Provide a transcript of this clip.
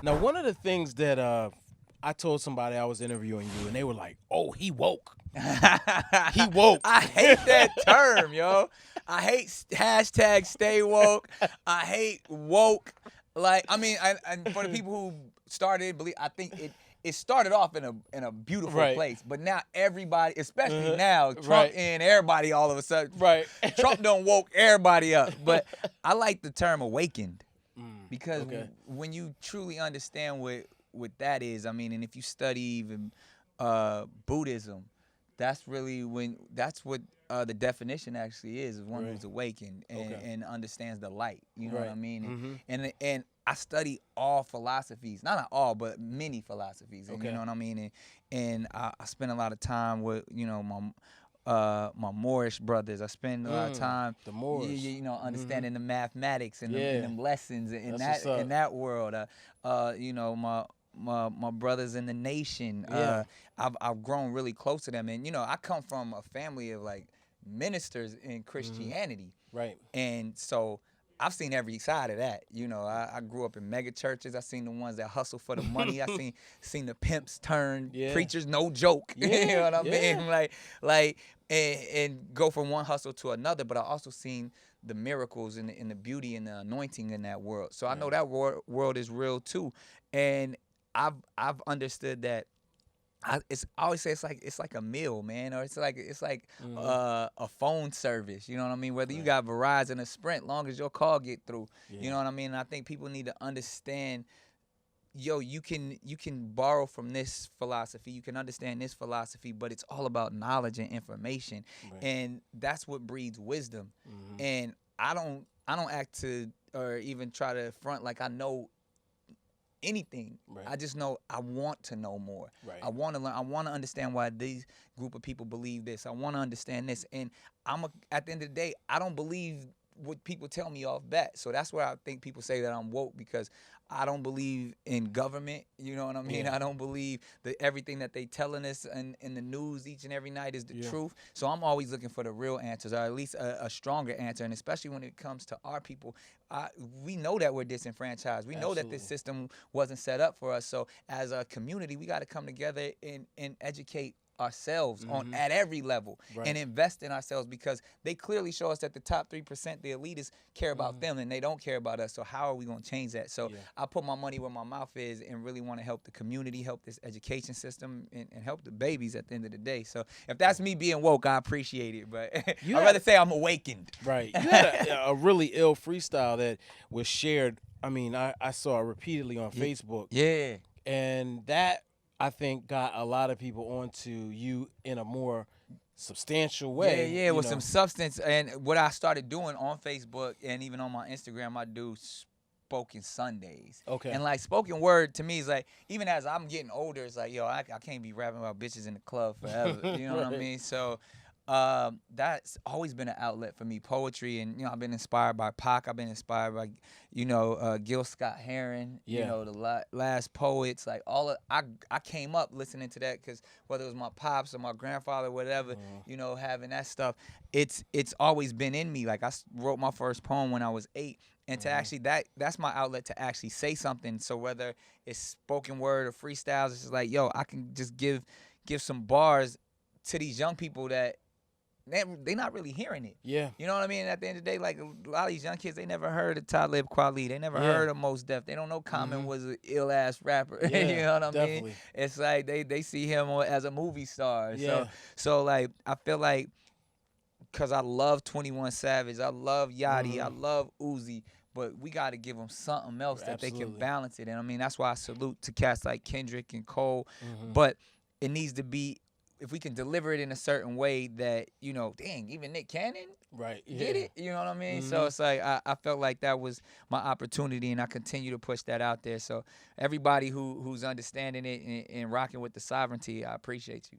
Now, one of the things that I told somebody I was interviewing you, and they were like, "Oh, he woke. He woke." I hate that term, yo. I hate hashtag stay woke. I hate woke. Like, I mean, and for the people who started, believe I think it started off in a beautiful Right. place, but now everybody, especially Uh-huh. now, Trump Right. and everybody all of a sudden, Right. Trump done woke everybody up. But I like the term awakened because okay. when you truly understand what that is, I mean, and if you study even Buddhism, that's really that's what the definition actually is one Right. who's awakened and, Okay. and understands the light. You know Right. what I mean? Mhm. And I study all philosophies, not all, but many philosophies. And Okay. you know what I mean? And I spend a lot of time with my Moorish brothers. I spend a lot of time The Moors. understanding the mathematics and, Yeah. them lessons in That's what's up. that world. My brothers in the nation. Yeah. I've grown really close to them, and I come from a family of like ministers in Christianity, Right. and so I've seen every side of that. I grew up in mega churches. I seen the ones that hustle for the money. I seen the pimps turn Yeah. preachers, no joke. Yeah, You know what I yeah. mean? And go from one hustle to another. But I also seen the miracles and the beauty and the anointing in that world. So I know that world is real too, and I've understood that. I always say it's like a meal, man, or it's like a phone service. You know what I mean? Whether you got Verizon or Sprint, long as your call get through. Yeah. You know what I mean? And I think people need to understand. Yo, you can borrow from this philosophy, you can understand this philosophy, but it's all about knowledge and information, and that's what breeds wisdom. And I don't act to or even try to front like I know anything. Right. I just know I want to know more. Right. I want to learn. I want to understand why these group of people believe this. I want to understand this. And at the end of the day, I don't believe what people tell me off bat. So that's where I think people say that I'm woke, because I don't believe in government. You know what I mean? Yeah. I don't believe that everything that they telling us in the news each and every night is the truth. So I'm always looking for the real answers, or at least a stronger answer. And especially when it comes to our people, we know that we're disenfranchised. We know that this system wasn't set up for us. So as a community, we got to come together and educate ourselves at every level and invest in ourselves, because they clearly show us that the top 3%, the elitists, care about them and they don't care about us. So how are we going to change that? So I put my money where my mouth is and really want to help the community, help this education system, and help the babies at the end of the day. So if that's me being woke, I appreciate it. But I'd rather say I'm awakened. Right. You had a really ill freestyle that was shared. I mean, I saw it repeatedly on Facebook. Yeah. And that, I think, got a lot of people onto you in a more substantial way. Yeah, with some substance. And what I started doing on Facebook and even on my Instagram, I do spoken Sundays. Okay. And like spoken word to me is like, even as I'm getting older, it's like, yo, I can't be rapping about bitches in the club forever. You know what I mean? So that's always been an outlet for me, poetry. And I've been inspired by Pac. I've been inspired by Gil Scott-Heron, the last poets, like I came up listening to that, because whether it was my pops or my grandfather, whatever, having that stuff, it's always been in me. Like I wrote my first poem when I was 8, and to actually that's my outlet to actually say something. So whether it's spoken word or freestyles, it's just like, yo, I can just give some bars to these young people that they not really hearing it. Yeah. You know what I mean? At the end of the day, like a lot of these young kids, they never heard of Talib Kweli. They never heard of Mos Def. They don't know Common was an ill-ass rapper. Yeah, you know what I definitely. mean? It's like they see him as a movie star. Yeah. So like, I feel like, because I love 21 Savage, I love Yachty, I love Uzi, but we got to give them something else that they can balance it. And I mean, that's why I salute to cats like Kendrick and Cole. But it needs to be, if we can deliver it in a certain way that, dang, even Nick Cannon get it. You know what I mean? So it's like, I felt like that was my opportunity, and I continue to push that out there. So everybody who's understanding it and rocking with the sovereignty, I appreciate you.